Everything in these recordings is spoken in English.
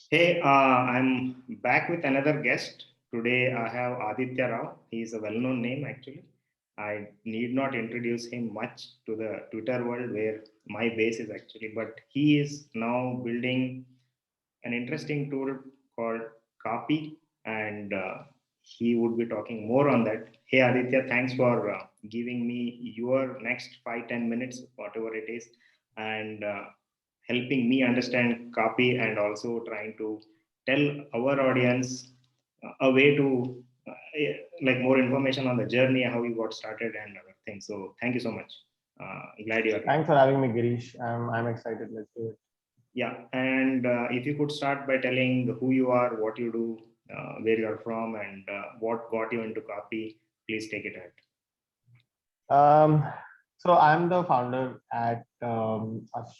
Hey, I'm back with another guest. Today I have Aditya Rao. He is a well-known name actually. I need not introduce him much to the Twitter world where my base is actually, but he is now building an interesting tool called Copy, and he would be talking more on that. Hey Aditya, thanks for giving me your next 5-10 minutes, whatever it is, and helping me understand Copy and also trying to tell our audience a way to like more information on the journey, how you got started, and other things. So thank you so much. Glad you're here. Thanks for having me, Girish. I'm excited. Let's do it. Yeah, and if you could start by telling who you are, what you do, where you're from, and what got you into copy, please take it ahead. Um, so I'm the founder at a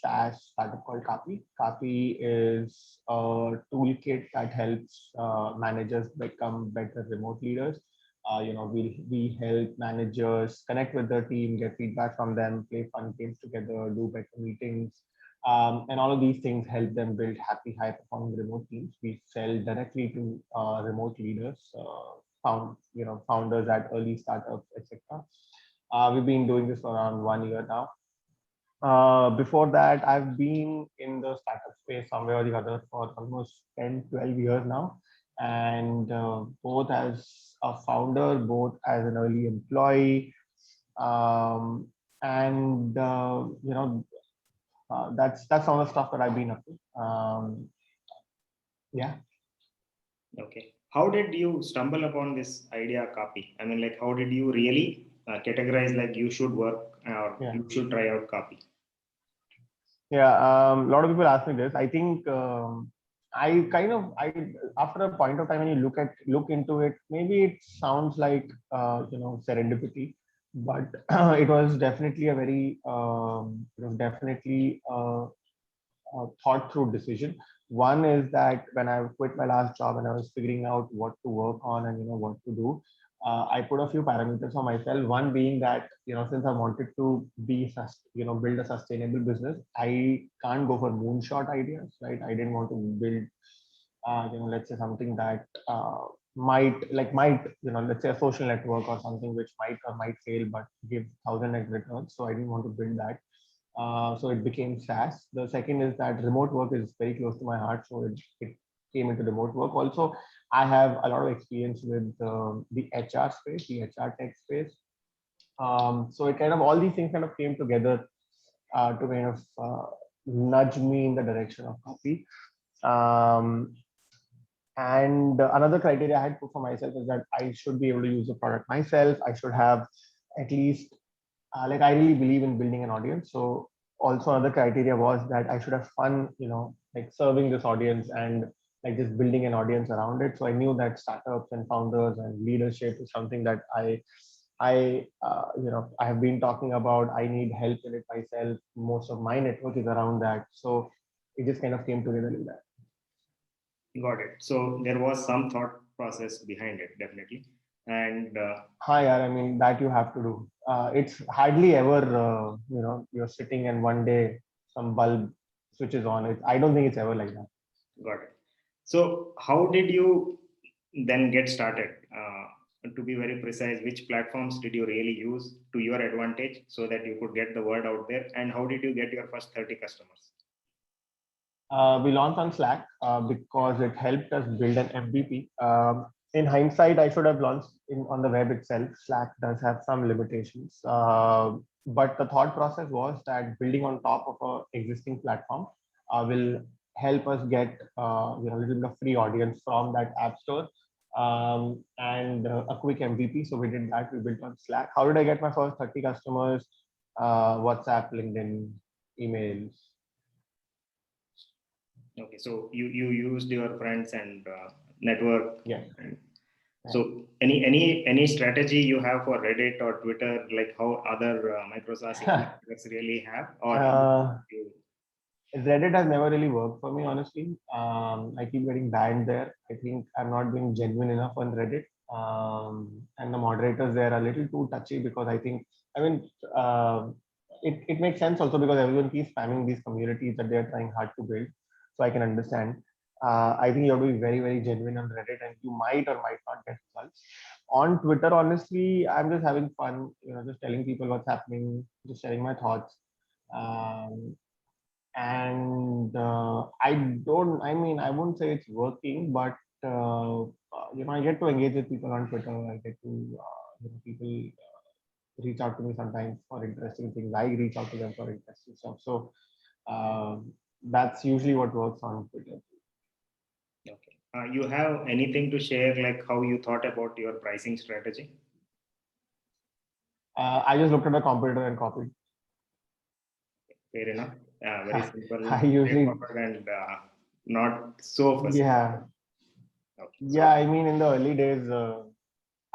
SaaS startup called Kapi. Kapi is a toolkit that helps managers become better remote leaders. We help managers connect with their team, get feedback from them, play fun games together, do better meetings, and all of these things help them build happy, high-performing remote teams. We sell directly to remote leaders, founders at early startups, etc. We've been doing this for around 1 year now. Before that, I've been in the startup space somewhere or the other for almost 10, 12 years now. And both as a founder, both as an early employee, um, and that's some of the stuff that I've been up to. Yeah. Okay. How did you stumble upon this idea copy? I mean, like, how did you really categorize like you should work or Yeah. you should try out copy? Yeah, a lot of people ask me this. I think I after a point of time when you look into it, maybe it sounds like serendipity, but it was definitely a thought through decision. One is that when I quit my last job and I was figuring out what to work on and what to do, I put a few parameters for myself. One being that since I wanted to build a sustainable business, I can't go for moonshot ideas, right? I didn't want to build let's say something that might let's say a social network or something which might fail but give 1,000x returns. So I didn't want to build that. So it became SaaS. The second is that remote work is very close to my heart, so it came into remote work. Also, I have a lot of experience with the HR space, the HR tech space. So it kind of all these things kind of came together to kind of nudge me in the direction of copy. Um, and another criteria I had put for myself is that I should be able to use the product myself. I should have at least like I really believe in building an audience. So also another criteria was that I should have fun, like serving this audience and like just building an audience around it. So I knew that startups and founders and leadership is something that I have been talking about. I need help in it myself. Most of my network is around that. So it just kind of came together like that. Got it. So there was some thought process behind it, definitely. And Hi, yeah, I mean that you have to do. It's hardly ever, you're sitting and one day some bulb switches on. I don't think it's ever like that. got it. So how did you then get started? To be very precise, which platforms did you really use to your advantage so that you could get the word out there? And how did you get your first 30 customers? We launched on Slack because it helped us build an MVP. In hindsight, I should have launched on the web itself. Slack does have some limitations, but the thought process was that building on top of an existing platform will help us get a little bit of free audience from that app store and a quick MVP. So we did that. We built on Slack. How did I get my first 30 customers? WhatsApp, LinkedIn, emails. Okay, so you used your friends and network. Yeah. And Yeah. so any strategy you have for Reddit or Twitter, like how other Microsoft networks really have, or you, Reddit has never really worked for me, honestly. I keep getting banned there. I think I'm not being genuine enough on Reddit. And the moderators there are a little too touchy because I mean, uh, it makes sense also because everyone keeps spamming these communities that they're trying hard to build. So I can understand. I think you have to be very, very genuine on Reddit, and you might or might not get results. On Twitter, honestly, I'm just having fun, just telling people what's happening, just sharing my thoughts. Um, and I don't, I mean, I wouldn't say it's working, but I get to engage with people on Twitter. I get to, people reach out to me sometimes for interesting things. I reach out to them for interesting stuff. So that's usually what works on Twitter. Okay. You have anything to share, like how you thought about your pricing strategy? I just looked at the competitor and copied. Fair enough. Very simple, I usually, straightforward, and not so fussy. yeah, Okay. yeah. So, I mean, in the early days,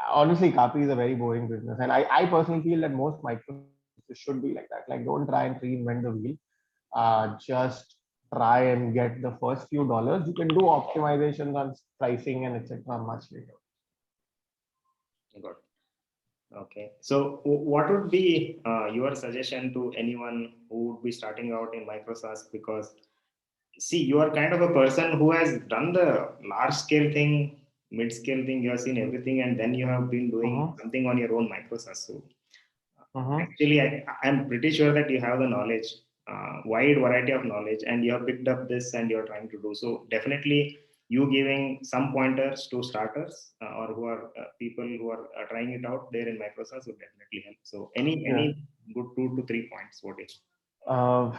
honestly, copy is a very boring business, and I personally feel that most micro businesses should be like that. Like, don't try and reinvent the wheel. Just try and get the first few dollars. You can do optimizations on pricing and etc. much later. good. Okay. So, what would be your suggestion to anyone who would be starting out in Microsoft? Because, see, you are kind of a person who has done the large scale thing, mid scale thing. You have seen everything, and then you have been doing Mm-hmm. something on your own Microsoft. So, Mm-hmm. actually, I'm pretty sure that you have the knowledge, wide variety of knowledge, and you have picked up this and you're trying to do. So definitely, you giving some pointers to starters or who are people who are trying it out there in Microsoft would definitely help. So Yeah. any good 2 to 3 points, what is? Uh,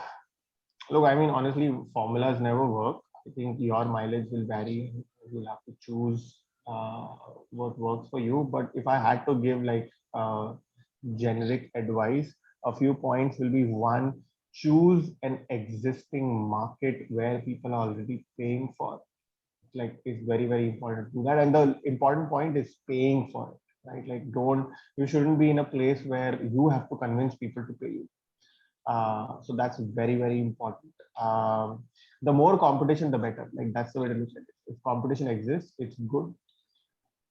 Look, I mean, honestly, formulas never work. I think your mileage will vary. You'll have to choose what works for you. But if I had to give like generic advice, a few points will be: one, choose an existing market where people are already paying for. Like, it's very, very important to do that. And the important point is paying for it, right? Like, you shouldn't be in a place where you have to convince people to pay you. So that's very, very important. The more competition, the better. Like, that's the way to look at it. If competition exists, it's good.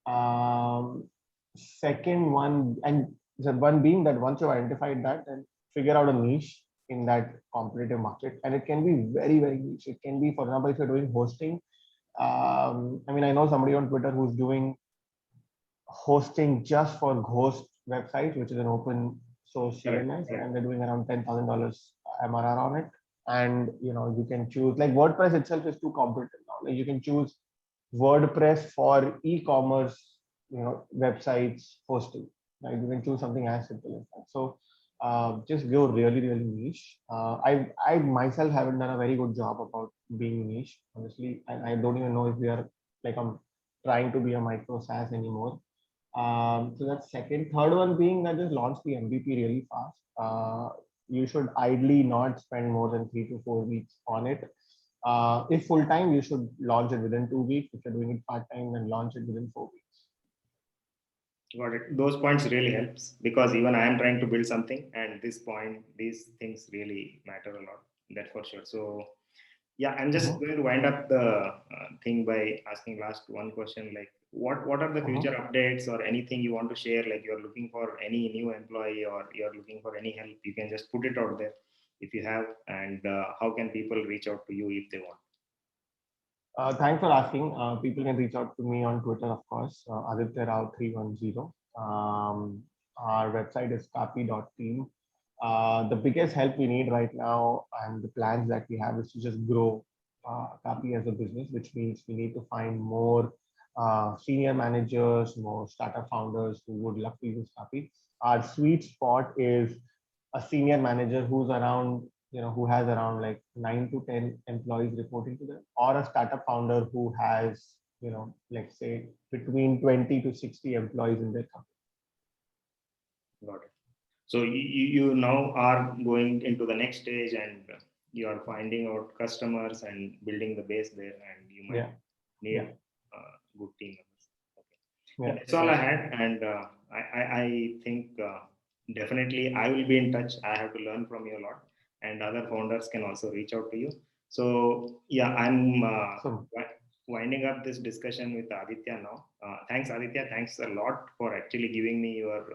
Um, Second one, and the one being that once you've identified that, then figure out a niche in that competitive market. And it can be very, very niche. It can be, for example, if you're doing hosting. I mean, I know somebody on Twitter who's doing hosting just for Ghost website, which is an open source Correct. CMS, Correct. and they're doing around $10,000 MRR on it. And you can choose, like, WordPress itself is too competitive now. Like, you can choose WordPress for e-commerce, websites hosting. Like, you can choose something as simple as that. So just go really, really niche. I myself haven't done a very good job about being niche, honestly, and I don't even know if we are like I'm trying to be a micro SaaS anymore. So that's second. Third one being that just launch the MVP really fast. You should ideally not spend more than 3 to 4 weeks on it. If full time, you should launch it within 2 weeks. If you're doing it part time, then launch it within 4 weeks. Got it. Those points really helps because even I am trying to build something, and this point, these things really matter a lot. That for sure. So yeah, I'm just Mhm, going to wind up the thing by asking last one question, like what are the future mhm. updates or anything you want to share, like you're looking for any new employee or you're looking for any help, you can just put it out there if you have, and how can people reach out to you if they want? Thanks for asking. People can reach out to me on Twitter, of course, Aditya Rao 310. Our website is kapi.team. The biggest help we need right now and the plans that we have is to just grow Kapi as a business, which means we need to find more senior managers, more startup founders who would love to use Kapi. Our sweet spot is a senior manager who's around, who has around like 9 to 10 employees reporting to them, or a startup founder who has, let's say between 20 to 60 employees in their company. Got it. So you now are going into the next stage, and you are finding out customers and building the base there, and you might Yeah, yeah, need good team members. Okay. Yeah, yeah, that's all yeah. I had, and I think definitely I will be in touch. I have to learn from you a lot, and other founders can also reach out to you. So yeah, I'm So winding up this discussion with Aditya now. Thanks, Aditya. Thanks a lot for actually giving me your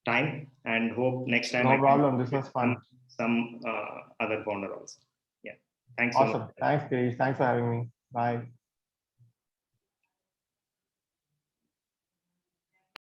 time, and hope next time I no can problem. do This with was fun. some other founder also. Yeah. Thanks so Awesome. much. Thanks, Girish. Thanks for having me. Bye.